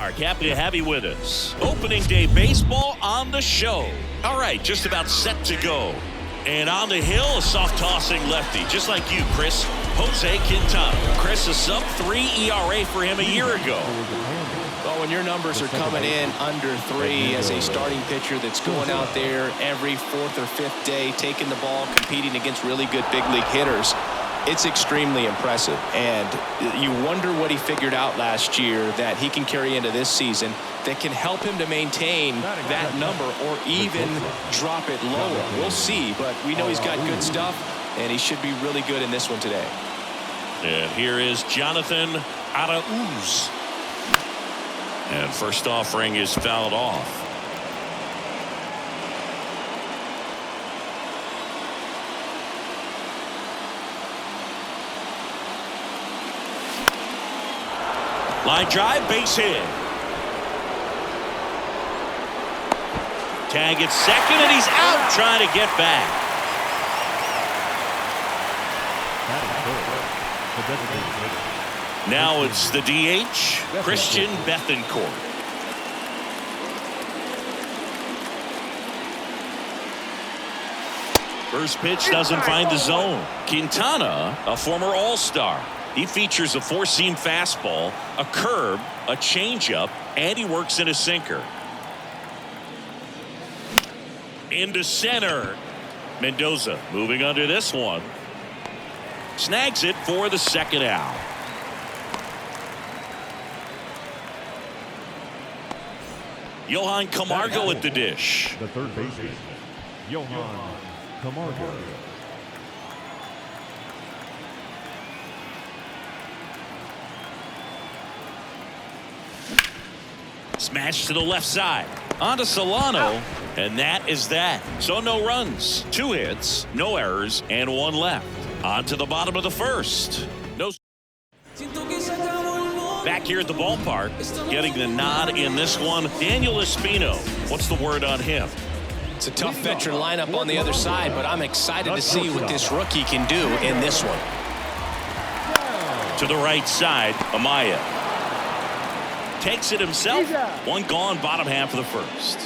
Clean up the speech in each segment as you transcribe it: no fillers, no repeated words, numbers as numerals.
Happy to have you with us. Opening day baseball on the show. All right, just about set to go. And on the hill, a soft tossing lefty, just like you, Chris. Jose Quintana. Chris, a sub-3 ERA for him a year ago. Well, when your numbers are coming in under 3 as a starting pitcher that's going out there every 4th or 5th day, taking the ball, competing against really good big league hitters, it's extremely impressive. And you wonder what he figured out last year that he can carry into this season that can help him to maintain that number or even drop it lower. We'll see, but we know he's got good stuff, and he should be really good in this one today. And here is Jonathan Arauz. And first offering is fouled off. Line drive, base hit. Tag at second, and he's out trying to get back. Now it's the DH, Christian Bethancourt. First pitch doesn't find the zone. Quintana, a former All-Star. He features a 4-seam fastball, a curve, a changeup, and he works in a sinker. Into center. Mendoza moving under this one. Snags it for the second out. Johan Camargo at the dish. The third baseman, Johan Camargo. Smash to the left side. On to Solano. And that is that. So no runs, 2 hits, no errors, and 1 left. On to the bottom of the first. No. Back here at the ballpark, getting the nod in this one, Daniel Espino. What's the word on him? It's a tough veteran lineup on the other side, but I'm excited to see what this rookie can do in this one. To the right side, Amaya. Takes it himself. 1 gone, bottom half of the first.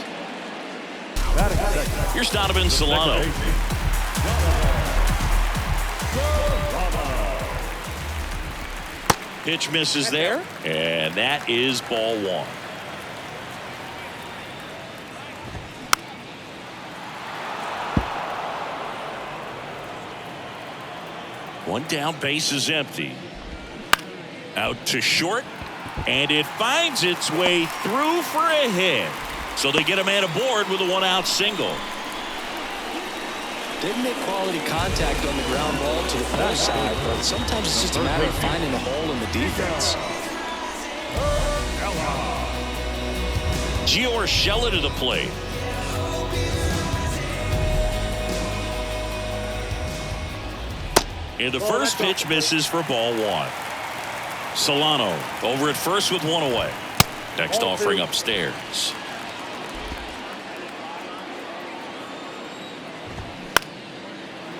Here's Donovan Solano. Pitch misses there, and that is ball 1. One down, base is empty. Out to short, and it finds its way through for a hit. So they get a man aboard with a 1-out single. Didn't make quality contact on the ground ball to the far side, but sometimes it's just a matter of finding the hole in the defense. Gio Urshela to the plate. And the first pitch misses for ball 1. Solano over at first with 1 away. Next offering upstairs.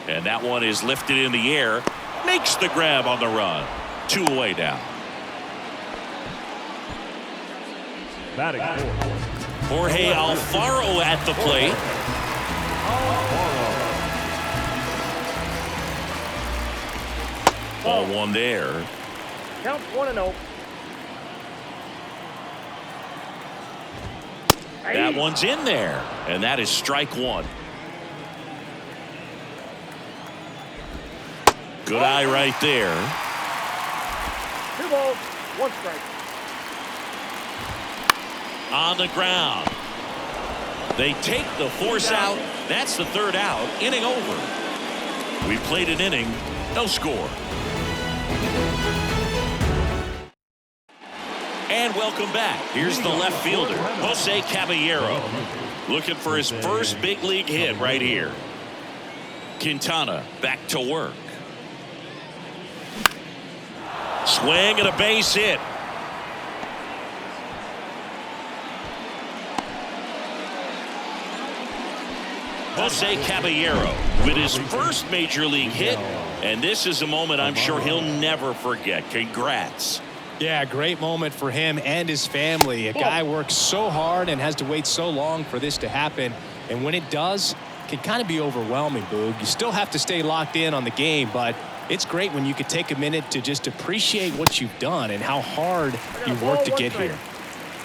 And that one is lifted in the air. Makes the grab on the run. 2 away now. Batting Jorge Alfaro at the plate. Ball 1 there. Count 1-0. That one's in there. And that is strike 1. Good eye right there. 2 balls, 1 strike. On the ground. They take the force out. That's the 3rd out. Inning over. We played an inning. No score. And welcome back. Here's the left fielder, Jose Caballero, looking for his first big league hit right here. Quintana back to work. Swing and a base hit. Jose Caballero with his first major league hit, and this is a moment I'm sure he'll never forget. Congrats. Yeah, great moment for him and his family. A guy works so hard and has to wait so long for this to happen. And when it does, it can kind of be overwhelming, Boog. You still have to stay locked in on the game, but it's great when you could take a minute to just appreciate what you've done and how hard you worked to get here.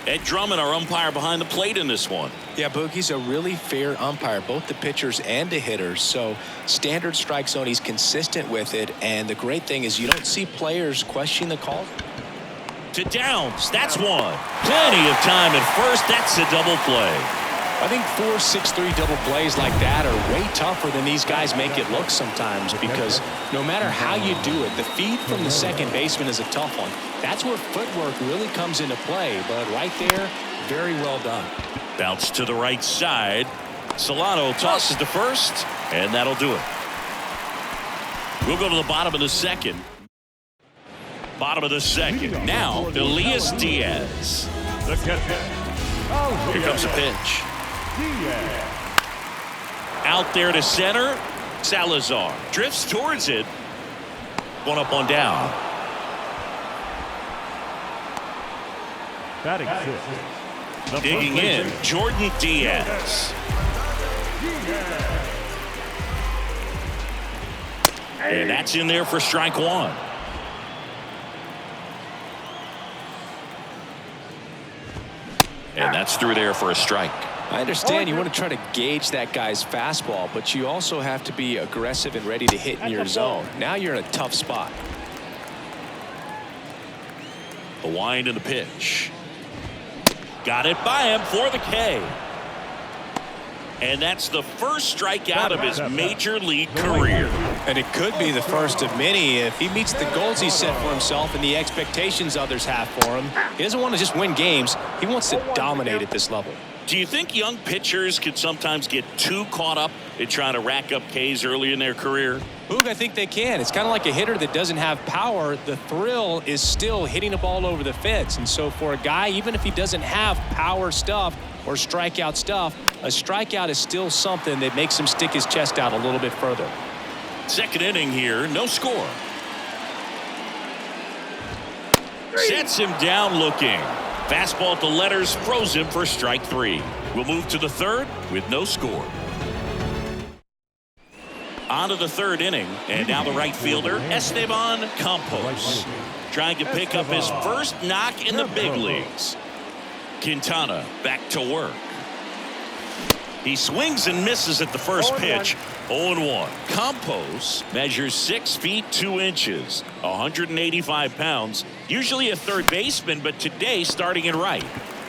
Ed Drummond, our umpire behind the plate in this one. Yeah, Boog, he's a really fair umpire, both the pitchers and the hitters. So standard strike zone, he's consistent with it. And the great thing is you don't see players question the call. To Downs, that's one. Plenty of time at first. That's a double play. I think 4-6-3 double plays like that are way tougher than these guys make it look sometimes, because no matter how you do it, the feed from the second baseman is a tough one. That's where footwork really comes into play, but right there, very well done. Bounce to the right side. Solano tosses to first, and that'll do it. We'll go to the bottom of the second. Bottom of the second. Now, Elias Diaz. The catcher. Here comes a pitch. Out there to center. Salazar drifts towards it. One up, one down. Batting sixth. Digging in, Jordan Diaz. And that's in there for strike one. And that's through there for a strike. I understand you want to try to gauge that guy's fastball, but you also have to be aggressive and ready to hit in your zone. Now you're in a tough spot. The wind and the pitch. Got it by him for the K. And that's the first strikeout of his major league career. And it could be the first of many if he meets the goals he set for himself and the expectations others have for him. He doesn't want to just win games. He wants to dominate at this level. Do you think young pitchers can sometimes get too caught up in trying to rack up Ks early in their career? Boog, I think they can. It's kind of like a hitter that doesn't have power. The thrill is still hitting a ball over the fence. And so for a guy, even if he doesn't have power stuff or strikeout stuff, a strikeout is still something that makes him stick his chest out a little bit further. Second inning here, no score. Sets him down looking. Fastball at the letters, froze him for strike three. We'll move to the third with no score. On to the third inning, and now the right fielder, Esteban Campos, trying to pick up his first knock in the big leagues. Quintana back to work. He swings and misses at the first pitch. 0-1. Campos measures 6 feet 2 inches, 185 pounds, usually a third baseman, but today starting in right.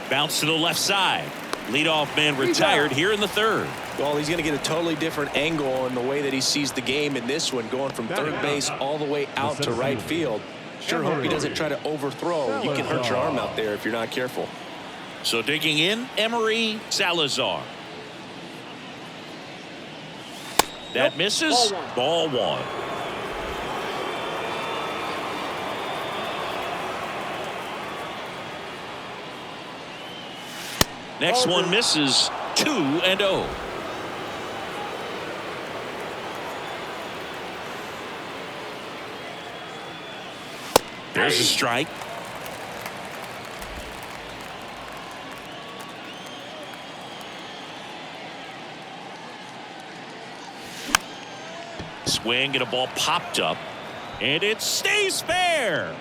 Bounce to the left side. Leadoff man retired here in the third. Well, he's going to get a totally different angle in the way that he sees the game in this one, going from third base all the way out to right field. Sure hope he doesn't try to overthrow. You can hurt your arm out there if you're not careful. So digging in, Emery Salazar. That misses. Ball one. Next one misses. 2-0. There's a strike. Swing and a ball popped up, and it stays fair.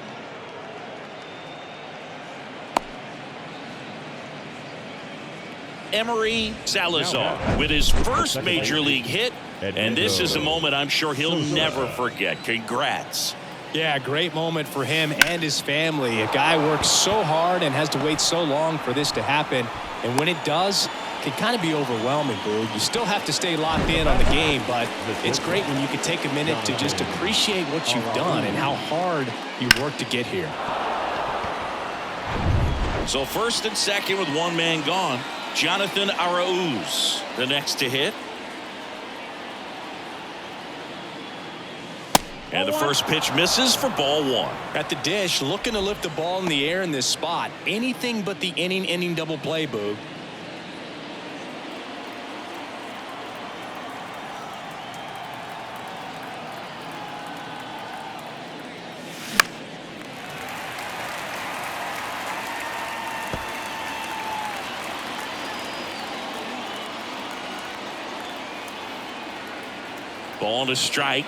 Emery Salazar with his first major league hit, and this is a moment I'm sure he'll never forget. Congrats. Yeah, great moment for him and his family. A guy works so hard and has to wait so long for this to happen, and when it does, it can kind of be overwhelming, Boog. You still have to stay locked in on the game, but it's great when you can take a minute to just appreciate what you've done and how hard you worked to get here. So first and second with one man gone. Jonathan Arauz, the next to hit. And the first pitch misses for ball one. At the dish, looking to lift the ball in the air in this spot. Anything but the inning double play, Boog. Ball and a strike.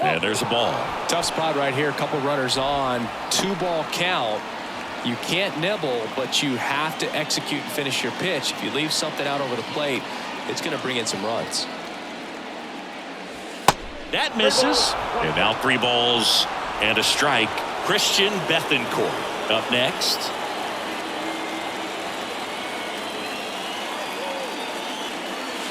And there's a ball. Tough spot right here. A couple runners on. 2-ball count. You can't nibble, but you have to execute and finish your pitch. If you leave something out over the plate, it's going to bring in some runs. That misses. And now 3 balls and a strike. Christian Bethancourt up next.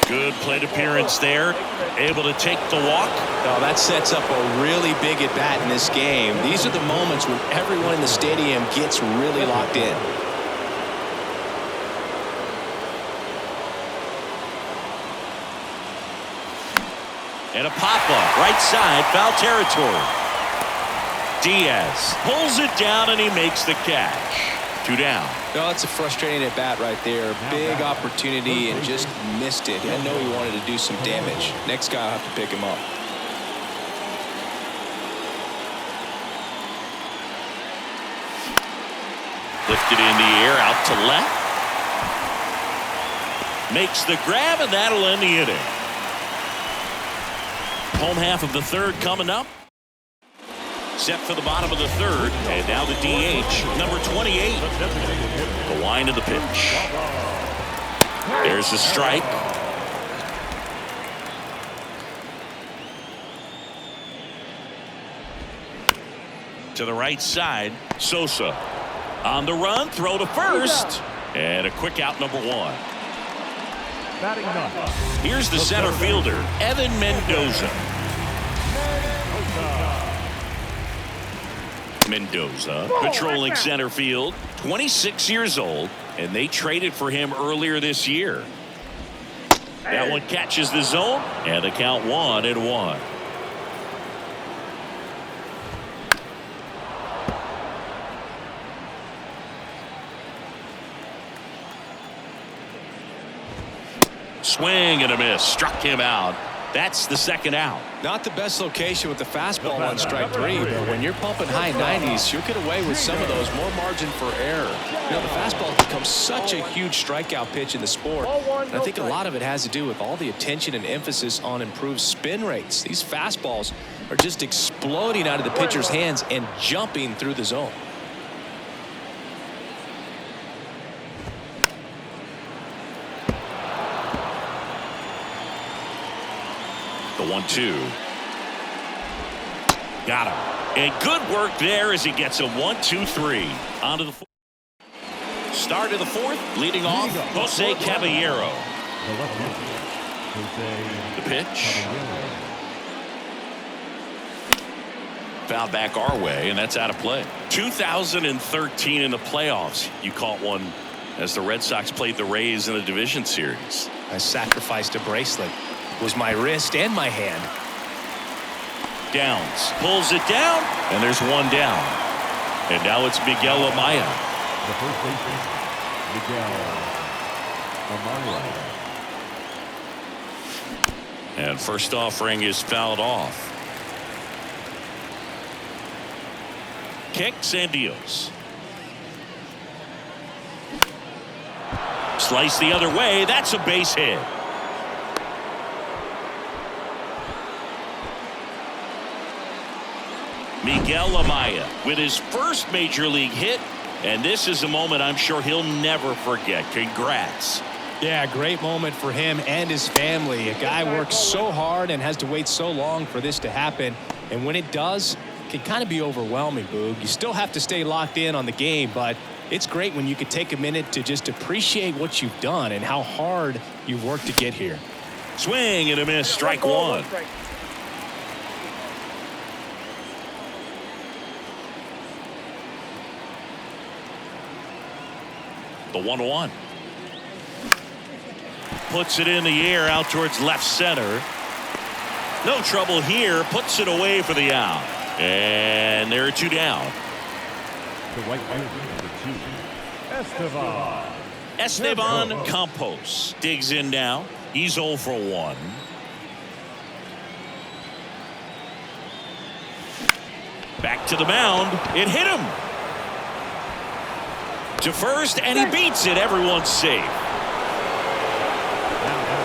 Good plate appearance there. Able to take the walk. Oh, that sets up a really big at bat in this game. These are the moments when everyone in the stadium gets really locked in. And a pop-up right side, foul territory. Diaz pulls it down and he makes the catch. 2 down. No, it's a frustrating at bat right there. Big opportunity and just missed it. I know he wanted to do some damage. Next guy will have to pick him up. Lifted in the air out to left. Makes the grab and that'll end the inning. Home half of the 3rd coming up. Set for the bottom of the 3rd, and now the DH, number 28. The wind of the pitch. There's the strike. To the right side, Sosa. On the run, throw to first. And a quick out, number 1. Batting ninth. Here's the center fielder, Evan Mendoza. Mendoza patrolling center field, 26 years old, and they traded for him earlier this year. That one catches the zone, and the count 1-1. Swing and a miss, struck him out. That's the 2nd out. Not the best location with the fastball on strike 3, but when you're pumping high 90s, you'll get away with some of those. More margin for error. You know, the fastball becomes such a huge strikeout pitch in the sport. And I think a lot of it has to do with all the attention and emphasis on improved spin rates. These fastballs are just exploding out of the pitcher's hands and jumping through the zone. The 1-2. Got him. And good work there as he gets a 1-2-3. On to the start of the 4th. Leading off, Jose Caballero. The pitch. Foul back our way, and that's out of play. 2013 in the playoffs. You caught one as the Red Sox played the Rays in the division series. I sacrificed a bracelet. It was my wrist and my hand. Downs pulls it down, and there's 1 down. And now it's Miguel Amaya. The first baseman, Miguel Amaya. And first offering is fouled off. Kicks and deals. Slice the other way. That's a base hit. Miguel Amaya with his first major league hit, and this is a moment I'm sure he'll never forget. Congrats. Yeah, great moment for him and his family. A guy works so hard and has to wait so long for this to happen, and when it does, it can kind of be overwhelming, Boog. You still have to stay locked in on the game, but it's great when you could take a minute to just appreciate what you've done and how hard you've worked to get here. Swing and a miss, strike 1. The 1-1. Puts it in the air out towards left center. No trouble here. Puts it away for the out. And there are 2 down. The right fielder, number 2, Esteban Campos digs in now. He's 0 for 1. Back to the mound. It hit him. To first, and he beats it. Everyone's safe.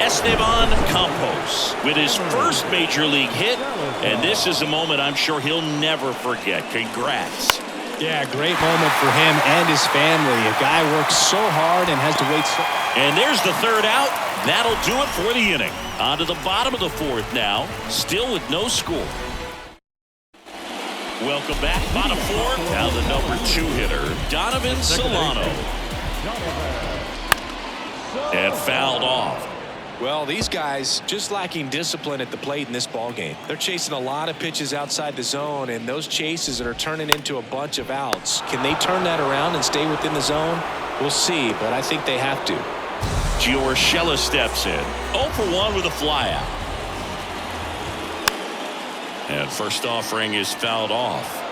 Esteban Campos with his first major league hit, and this is a moment I'm sure he'll never forget. Congrats. Yeah, great moment for him and his family. A guy works so hard and has to wait so. And there's the third out. That'll do it for the inning. On to the bottom of the fourth now, still with no score. Welcome back. Bottom fourth. Now the number 2 hitter, Donovan Solano. And fouled off. Well, these guys just lacking discipline at the plate in this ball game. They're chasing a lot of pitches outside the zone, and those chases are turning into a bunch of outs. Can they turn that around and stay within the zone? We'll see, but I think they have to. Giorgella steps in. 0 for 1 with a flyout. And first offering is fouled off.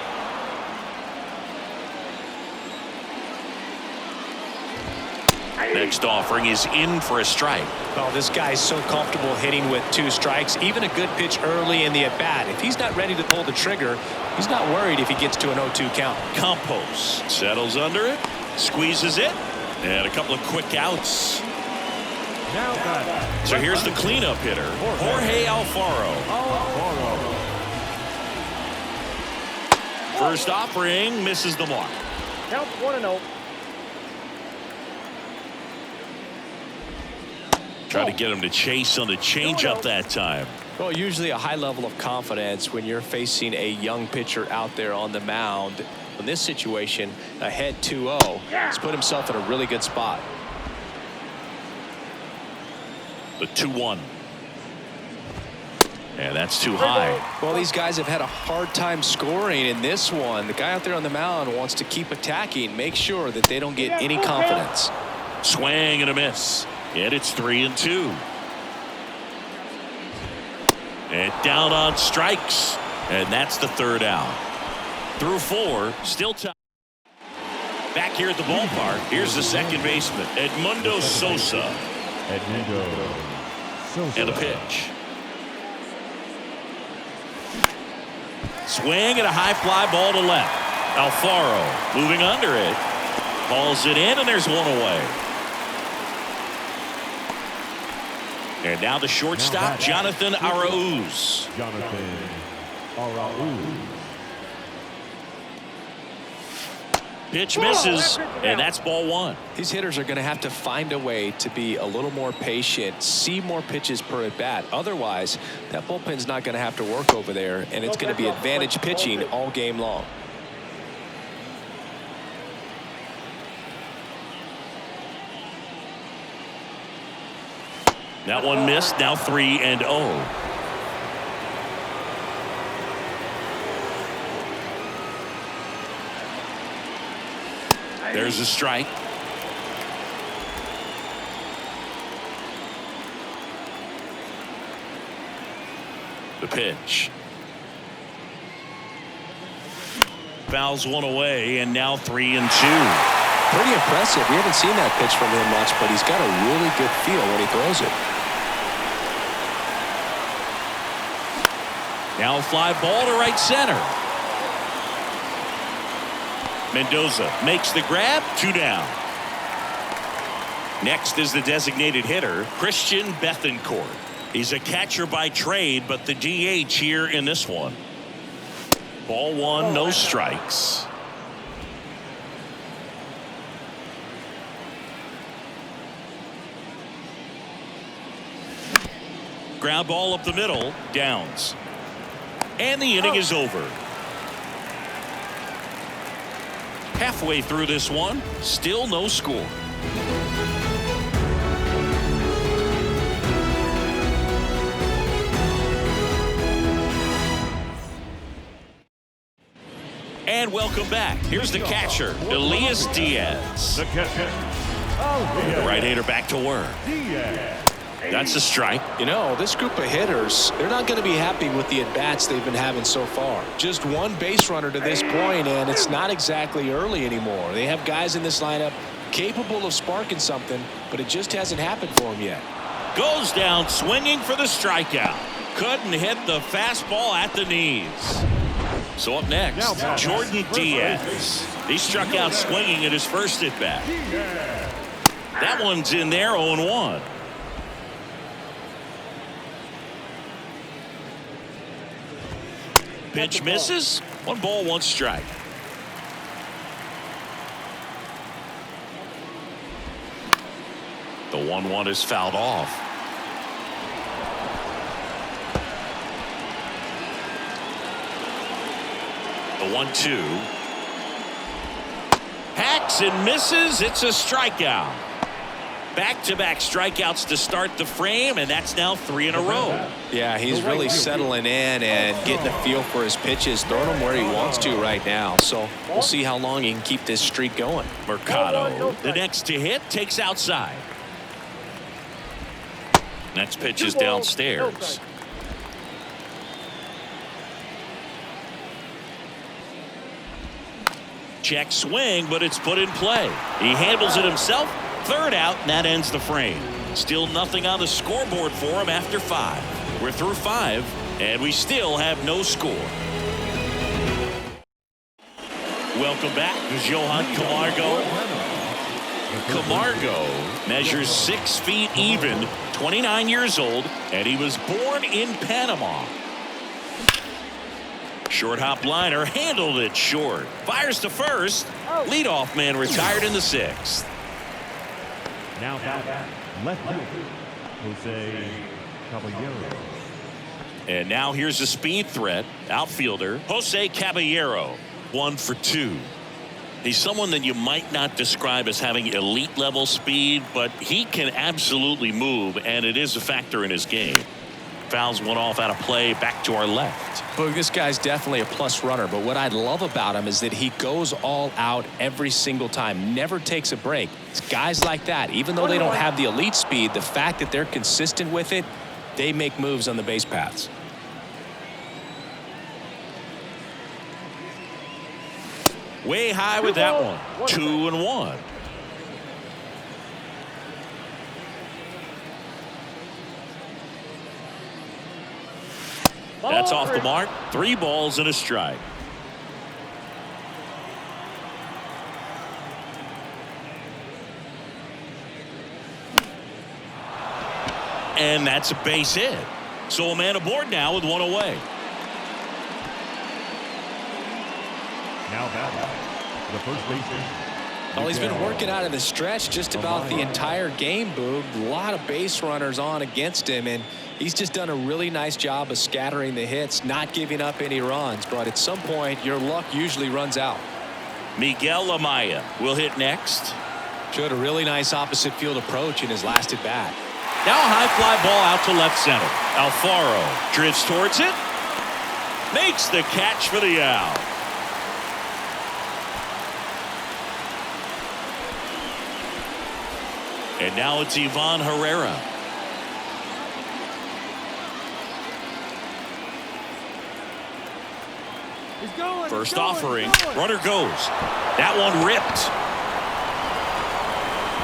Next offering is in for a strike. Oh, this guy's so comfortable hitting with 2 strikes. Even a good pitch early in the at-bat. If he's not ready to pull the trigger, he's not worried if he gets to an 0-2 count. Campos settles under it, squeezes it, and a couple of quick outs. So here's the cleanup hitter, Jorge Alfaro. First offering misses the mark. Count 1-0. Try to get him to chase on the changeup that time. Well, usually a high level of confidence when you're facing a young pitcher out there on the mound. In this situation, ahead 2-0, he's put himself in a really good spot. The 2-1. And that's too high. Well, these guys have had a hard time scoring in this one. The guy out there on the mound wants to keep attacking, make sure that they don't get any confidence. Swing and a miss. And it's 3-2. And down on strikes. And that's the third out. Through 4, still tied. Back here at the ballpark, here's the second baseman, Edmundo Sosa. And a pitch. Swing and a high fly ball to left. Alfaro moving under it. Balls it in, and there's one away. And now the shortstop, Jonathan Arauz. Pitch misses, and that's ball 1. These hitters are going to have to find a way to be a little more patient, see more pitches per at bat. Otherwise, that bullpen's not going to have to work over there, and it's going to be advantage pitching all game long. That one missed. Now 3-0. There's a strike. The pitch. Fouls one away, and now 3-2. Pretty impressive. We haven't seen that pitch from him much, but he's got a really good feel when he throws it. Now a fly ball to right center. Mendoza makes the grab. 2 down. Next is the designated hitter, Christian Bethancourt. He's a catcher by trade, but the DH here in this one. Ball 1, no strikes. Ground ball up the middle. Downs. And the inning is over. Halfway through this one, still no score. And welcome back. Here's the catcher, Elias Diaz. The catcher. The right-hander back to work. That's a strike. You know, this group of hitters, they're not going to be happy with the at-bats they've been having so far. Just one base runner to this point, and it's not exactly early anymore. They have guys in this lineup capable of sparking something, but it just hasn't happened for them yet. Goes down swinging for the strikeout. Couldn't hit the fastball at the knees. So up next, Jordan Diaz. He struck out swinging at his first at-bat. That one's in there, 0-1. Pitch misses. 1 ball, 1 strike. The 1-1 is fouled off. The 1-2. Hacks and misses. It's a strikeout. Back-to-back strikeouts to start the frame, and that's now 3 in a row. Yeah, he's really settling in and getting a feel for his pitches, throwing them where he wants to right now. So we'll see how long he can keep this streak going. Mercado, the next to hit, takes outside. Next pitch is downstairs. Check swing, but it's put in play. He handles it himself. 3rd out, and that ends the frame. Still nothing on the scoreboard for him after 5. We're through 5, and we still have no score. Welcome back to Johan Camargo. Camargo measures 6 feet even, 29 years old, and he was born in Panama. Short hop liner, handled it short. Fires to first. Leadoff man retired in the 6th. Now back, left fielder, Jose Caballero. And now here's a speed threat. Outfielder Jose Caballero, 1 for 2. He's someone that you might not describe as having elite level speed, but he can absolutely move, and it is a factor in his game. Fouls one off out of play, back to our left. Boog, this guy's definitely a plus runner, but what I love about him is that he goes all out every single time, never takes a break. It's guys like that, even though they don't have the elite speed, the fact that they're consistent with it, they make moves on the base paths. Way high with that one. 2-1. That's off the mark. 3 balls and a strike. And that's a base hit. So a man aboard now with 1 away. Now back, the first baseman. Well, he's been working out of the stretch just about the entire game, Boog. A lot of base runners on against him, and he's just done a really nice job of scattering the hits, not giving up any runs. But at some point, your luck usually runs out. Miguel Amaya will hit next. Showed a really nice opposite field approach in his last at bat. Now a high fly ball out to left center. Alfaro drifts towards it. Makes the catch for the out. And now it's Ivan Herrera. First offering. Runner goes. That one ripped.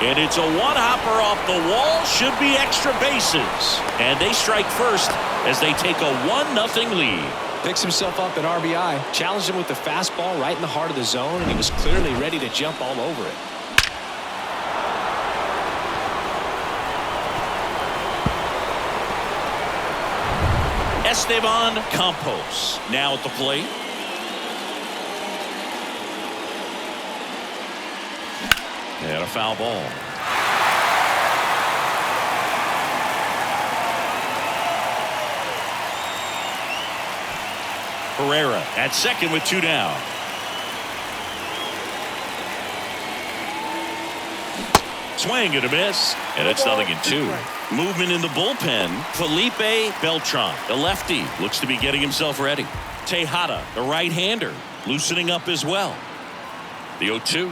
And it's a one-hopper off the wall. Should be extra bases. And they strike first as they take a 1-0 lead. Picks himself up at RBI. Challenged him with the fastball right in the heart of the zone, and he was clearly ready to jump all over it. Esteban Campos now at the plate. And a foul ball. Herrera at second with 2 down. Swing and a miss, and it's 0-2. Movement in the bullpen. Felipe Beltran, the lefty, looks to be getting himself ready. Tejada, the right-hander, loosening up as well. The 0-2.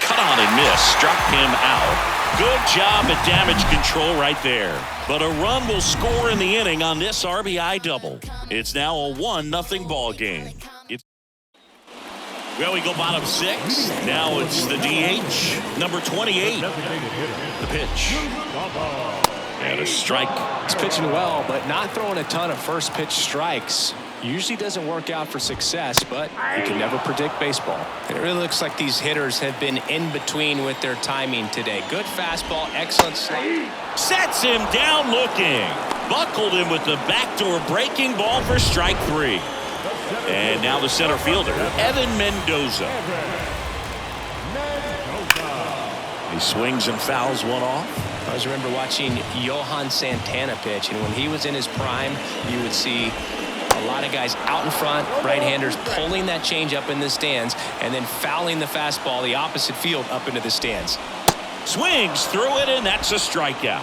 Cut on and miss, struck him out. Good job at damage control right there. But a run will score in the inning on this RBI double. It's now a 1-0 ball game. Well, we go bottom 6. Now it's the DH, number 28. The pitch. And a strike. He's pitching well, but not throwing a ton of first pitch strikes. Usually doesn't work out for success, but you can never predict baseball. And it really looks like these hitters have been in between with their timing today. Good fastball, excellent slide. Sets him down looking. Buckled him with the backdoor breaking ball for strike 3. And now the center fielder, Evan Mendoza. He swings and fouls one off. I always remember watching Johan Santana pitch, and when he was in his prime, you would see a lot of guys out in front, right-handers pulling that change up in the stands and then fouling the fastball the opposite field up into the stands. Swings through it, and that's a strikeout.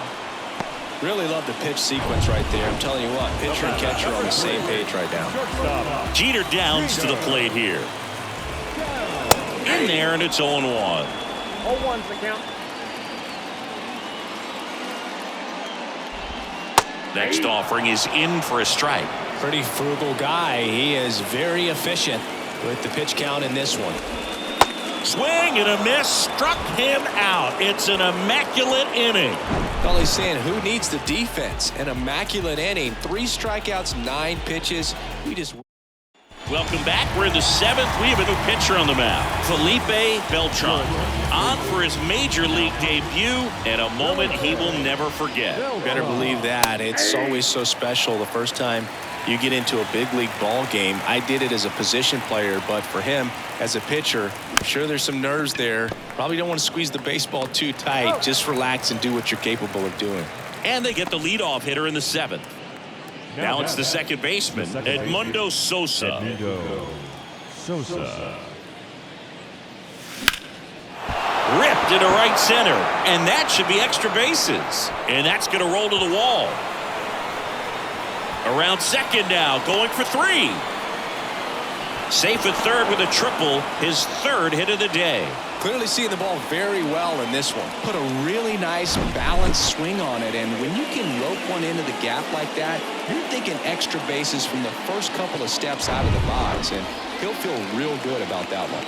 Really love the pitch sequence right there. I'm telling you what, pitcher and catcher are on the same page right now. Jeter downs to the plate here. In there, and it's 0-1. 0-1's the count. Next offering is in for a strike. Pretty frugal guy. He is very efficient with the pitch count in this one. Swing and a miss. Struck him out. It's an immaculate inning. All he's saying, who needs the defense? An immaculate inning. 3 strikeouts, 9 pitches. We just... Welcome back. We're in the 7th. We have a new pitcher on the mound. Felipe Beltran. On for his major league debut, and a moment he will never forget. Better believe that. It's always so special the first time you get into a big league ball game. I did it as a position player, but for him as a pitcher, I'm sure there's some nerves there. Probably don't want to squeeze the baseball too tight. Just relax and do what you're capable of doing. And they get the leadoff hitter in the 7th. Now it's the second baseman, Edmundo Sosa. Ripped into right center, and that should be extra bases. And that's going to roll to the wall. Around second now, going for 3. Safe at third with a triple, his 3rd hit of the day. Clearly seeing the ball very well in this one. Put a really nice balanced swing on it, and when you can rope one into the gap like that, you're thinking extra bases from the first couple of steps out of the box, and he'll feel real good about that one.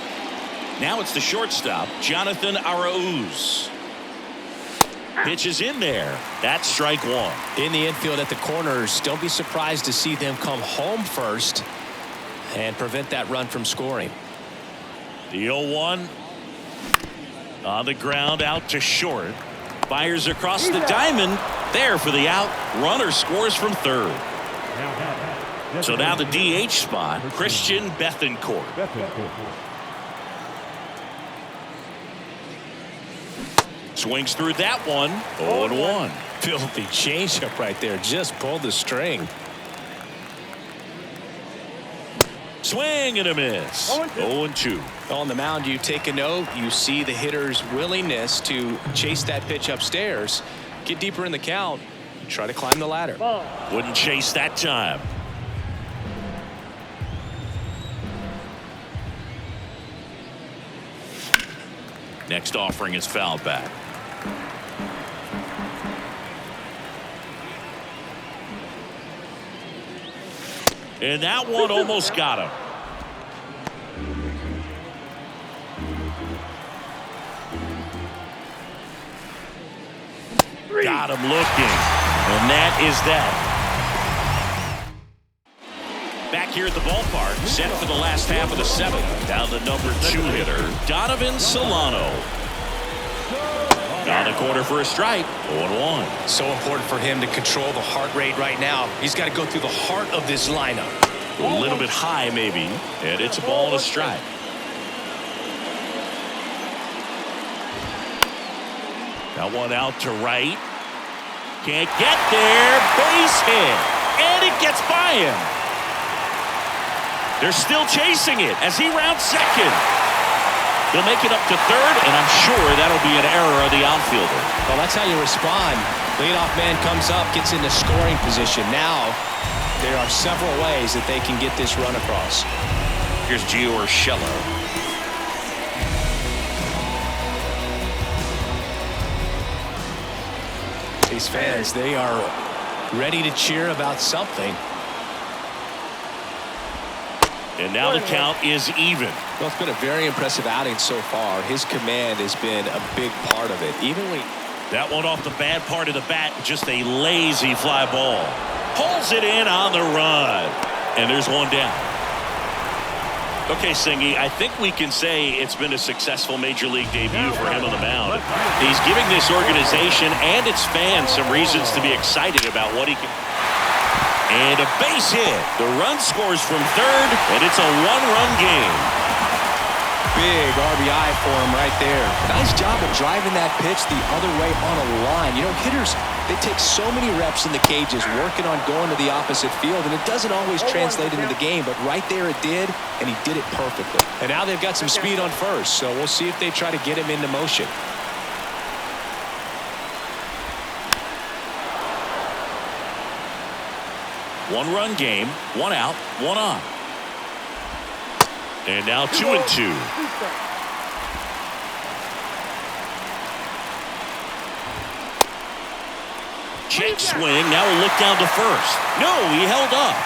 Now it's the shortstop, Jonathan Arauz. Pitch is in there. That's strike 1. In the infield at the corners, don't be surprised to see them come home first and prevent that run from scoring. The 0-1 on the ground out to short. Fires across the diamond. There for the out. Runner scores from third. So now the DH spot, Christian Bethancourt. Swings through that one. 0-1. Filthy changeup right there. Just pulled the string. Swing and a miss. 0-2. On the mound, you take a note. You see the hitter's willingness to chase that pitch upstairs, get deeper in the count, try to climb the ladder. Wouldn't chase that time. Next offering is fouled back. And that one almost got him. Got him looking. And that is that. Back here at the ballpark, set for the last half of the 7th. Down the number 2 hitter, Donovan Solano. On the corner for a strike. 0-1. So important for him to control the heart rate right now. He's got to go through the heart of this lineup. A little bit high, maybe. And it's a ball and a strike. That one out to right. Can't get there. Base hit. And it gets by him. They're still chasing it as he rounds second. They'll make it up to third, and I'm sure that'll be an error of the outfielder. Well, that's how you respond. Leadoff man comes up, gets into scoring position. Now, there are several ways that they can get this run across. Here's Gio Urshela. These fans, they are ready to cheer about something. And now the count is even. Well, it's been a very impressive outing so far. His command has been a big part of it. Even when that one off the bad part of the bat, just a lazy fly ball. Pulls it in on the run. And there's one down. Okay, Singy, I think we can say it's been a successful Major League debut for him on the mound. He's giving this organization and its fans some reasons to be excited about what he can. And a base hit. The run scores from third, and it's a one-run game. Big RBI for him right there. Nice job of driving that pitch the other way on a line. You know, hitters, they take so many reps in the cages working on going to the opposite field, and it doesn't always translate into the game, but right there it did, and he did it perfectly. And now they've got some speed on first, so we'll see if they try to get him into motion. One-run game, one out, one on. And now 2-2. Check swing. Now a look down to first. No, he held up.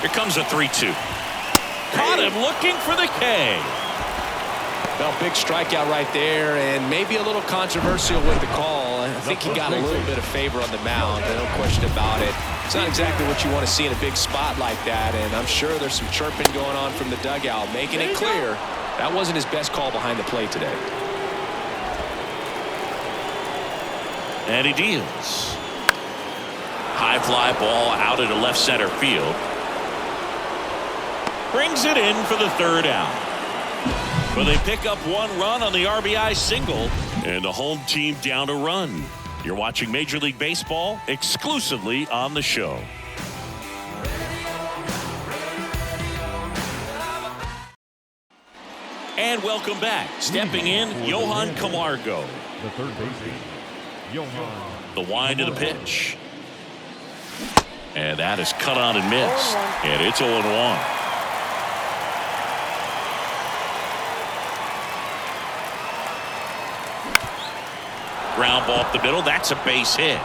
Here comes a 3-2. Caught him looking for the K. Well, big strikeout right there, and maybe a little controversial with the call. I think he got a little bit of favor on the mound, no question about it. It's not exactly what you want to see in a big spot like that, and I'm sure there's some chirping going on from the dugout, making it clear that wasn't his best call behind the plate today. And he deals. High fly ball out into left center field. Brings it in for the third out. But they pick up one run on the RBI single, and the home team down a run. You're watching Major League Baseball exclusively on the show. And welcome back. Stepping in, Johan Camargo. The third baseman, Johan. The wind of the pitch. And that is cut on and missed. And it's 0-1. Ground ball up the middle. That's a base hit.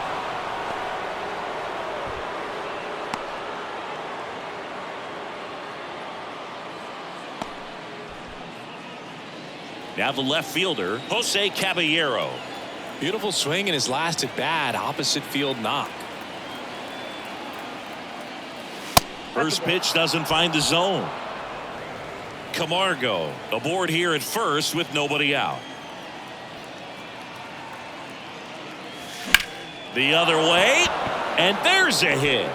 Now the left fielder, Jose Caballero. Beautiful swing in his last at bat. Opposite field knock. First pitch doesn't find the zone. Camargo aboard here at first with nobody out. The other way, and there's a hit.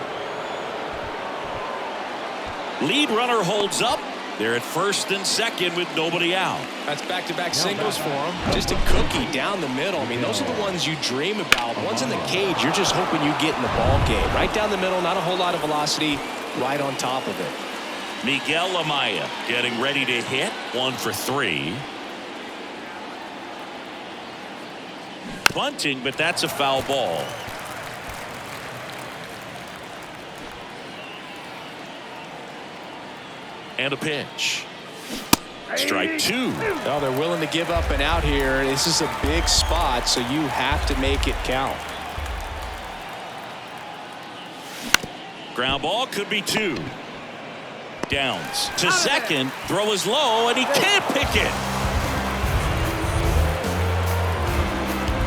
Lead runner holds up. They're at first and second with nobody out. That's back-to-back singles for him. Just a cookie down the middle. I mean, those are the ones you dream about. Ones in the cage, you're just hoping you get in the ball game. Right down the middle, not a whole lot of velocity, right on top of it. Miguel Amaya getting ready to hit. 1 for 3. Bunting, but that's a foul ball. And a pitch. Strike 2. Oh, they're willing to give up and out here. This is a big spot, so you have to make it count. Ground ball could be 2. Downs to second. Throw is low, and he can't pick it.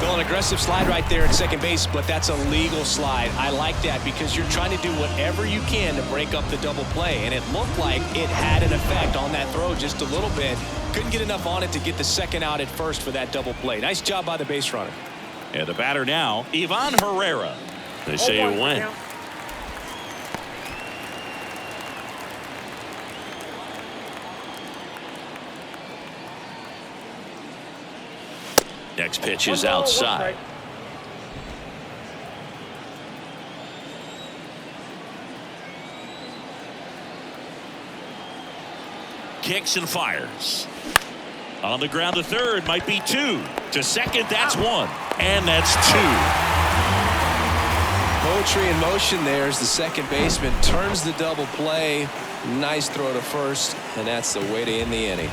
An aggressive slide right there at second base, but that's a legal slide. I like that because you're trying to do whatever you can to break up the double play, and it looked like it had an effect on that throw just a little bit. Couldn't get enough on it to get the second out at first for that double play. Nice job by the base runner. And the batter now, Ivan Herrera. They say it went. Next pitch is outside. Kicks and fires. On the ground to third, might be 2. To second, that's 1. And that's 2. Poetry in motion there as the second baseman turns the double play. Nice throw to first, and that's the way to end the inning.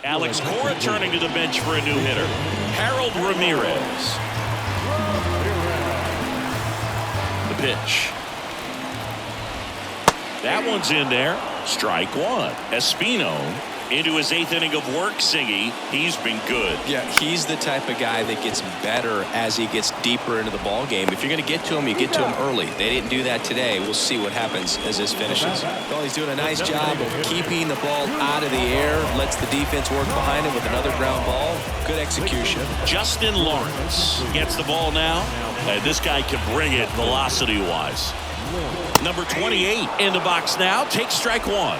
Alex Cora turning to the bench for a new hitter, Harold Ramirez. The pitch. That one's in there. Strike 1. Espino into his 8th inning of work, Singy. He's been good. Yeah, he's the type of guy that gets better as he gets deeper into the ball game. If you're going to get to him, you get to him early. They didn't do that today. We'll see what happens as this finishes. Well, he's doing a nice job of keeping the ball out of the air, lets the defense work behind him with another ground ball. Good execution. Justin Lawrence gets the ball now, and this guy can bring it velocity-wise. Number 28 in the box now. Takes strike one.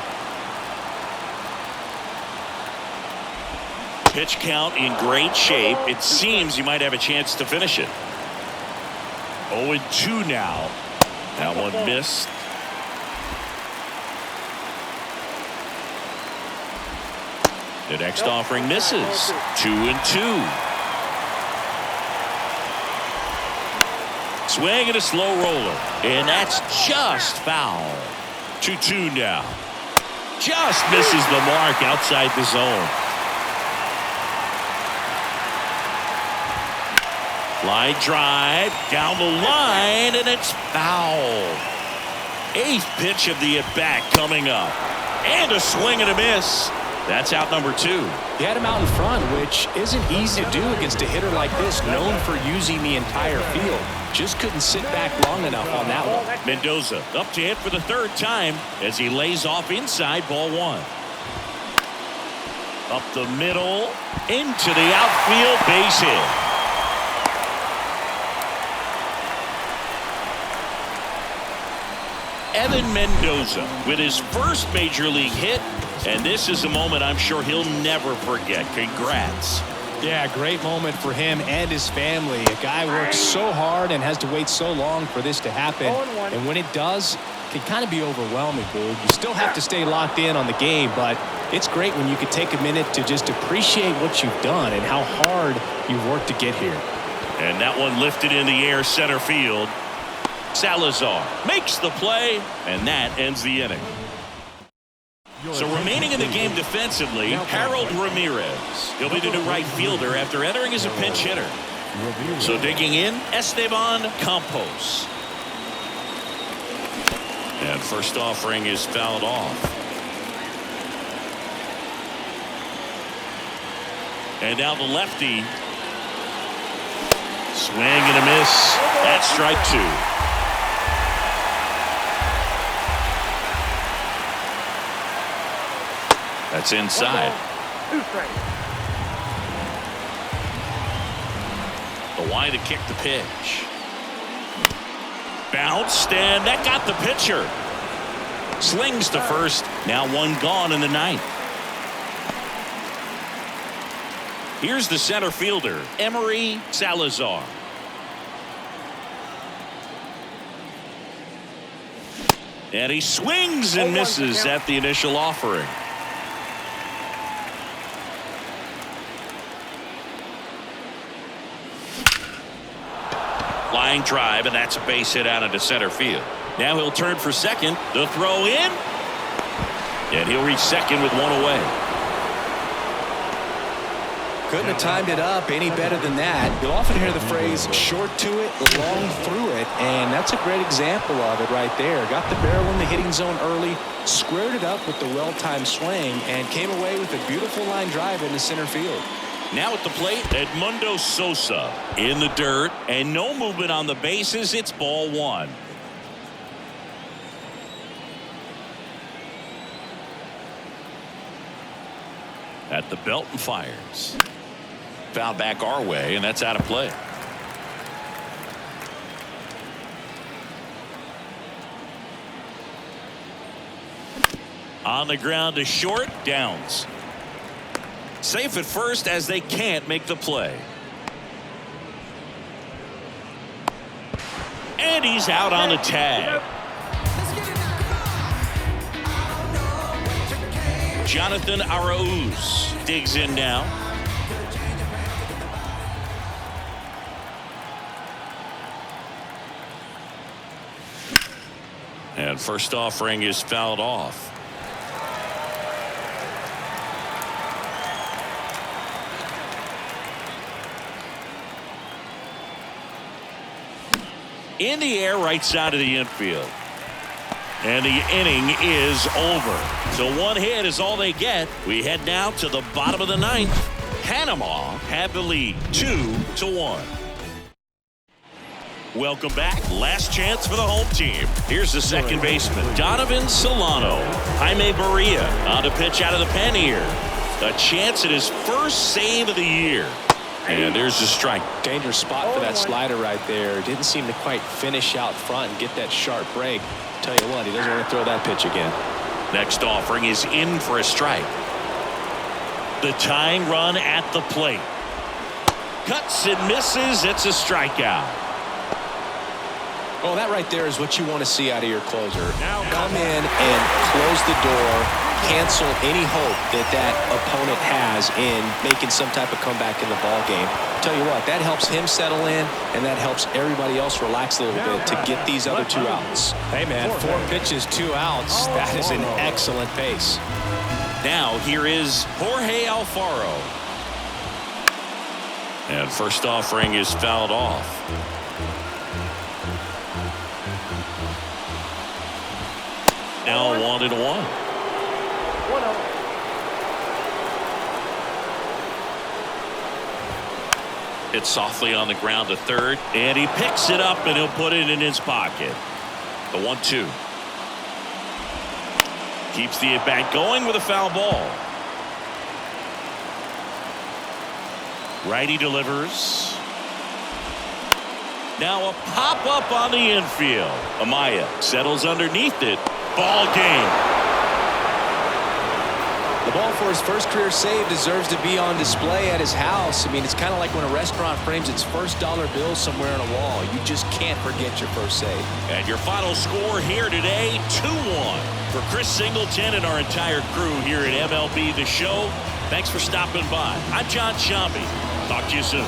Pitch count in great shape. It seems he might have a chance to finish it. 0-2 now. That one missed. The next offering misses. 2-2. Swing and a slow roller. And that's just foul. 2-2 now. Just misses the mark outside the zone. Line drive down the line, and it's foul. 8th pitch of the at-bat coming up. And a swing and a miss. That's out number 2. He had him out in front, which isn't easy to do against a hitter like this, known for using the entire field. Just couldn't sit back long enough on that one. Mendoza up to hit for the 3rd time as he lays off inside, ball 1. Up the middle, into the outfield, base hit. Evan Mendoza with his first major league hit, and this is a moment I'm sure he'll never forget. Congrats. Yeah, great moment for him and his family. A guy works so hard and has to wait so long for this to happen, and when it does, it can kind of be overwhelming, dude. You still have to stay locked in on the game, but it's great when you can take a minute to just appreciate what you've done and how hard you've worked to get here. And that one lifted in the air, center field. Salazar makes the play, and that ends the inning. So remaining in the game defensively, Harold Ramirez. He'll be the new right fielder after entering as a pinch hitter. So digging in, Esteban Campos. And first offering is fouled off. And now the lefty. Swing and a miss. That's strike 2. That's inside. The wide to kick the pitch. Bounced, and that got the pitcher. Slings to first. Now one gone in the 9th. Here's the center fielder, Emery Salazar. And he swings and misses at the initial offering. Line drive, and that's a base hit out into center field. Now he'll turn for second. The throw in. And he'll reach second with one away. Couldn't have timed it up any better than that. You'll often hear the phrase short to it, long through it, and that's a great example of it right there. Got the barrel in the hitting zone early, squared it up with the well-timed swing, and came away with a beautiful line drive into center field. Now at the plate, Edmundo Sosa in the dirt, and no movement on the bases. It's ball 1. At the belt and fires. Foul back our way, and that's out of play. On the ground to short, Downs. Safe at first as they can't make the play. And he's out on the tag. Jonathan Arauz digs in now. And first offering is fouled off. In the air, right side of the infield. And the inning is over. So one hit is all they get. We head now to the bottom of the ninth. Panama have the lead 2-1. Welcome back. Last chance for the home team. Here's the second baseman, Donovan Solano. Jaime Barria on to pitch out of the pen here. A chance at his first save of the year. And there's the strike. Dangerous spot for that slider right there. Didn't seem to quite finish out front and get that sharp break. Tell you what, he doesn't want to throw that pitch again. Next offering is in for a strike. The tying run at the plate. Cuts and misses. It's a strikeout. Well, that right there is what you want to see out of your closer. Now come in and close the door, cancel any hope that opponent has in making some type of comeback in the ball game. Tell you what, that helps him settle in, and that helps everybody else relax a little bit to get these other 2 outs. Hey, man, 4 pitches, 2 outs. That is an excellent pace. Now here is Jorge Alfaro. And first offering is fouled off. Now 1-1. 1-0. It's softly on the ground to third, and he picks it up and he'll put it in his pocket. The 1-2. Keeps the at-bat going with a foul ball. Righty delivers. Now a pop-up on the infield. Amaya settles underneath it. Ball game. The ball for his first career save deserves to be on display at his house. I mean, it's kind of like when a restaurant frames its first dollar bill somewhere on a wall. You just can't forget your first save. And your final score here today, 2-1. For Chris Singleton and our entire crew here at MLB The Show, thanks for stopping by. I'm John Shambi. Talk to you soon.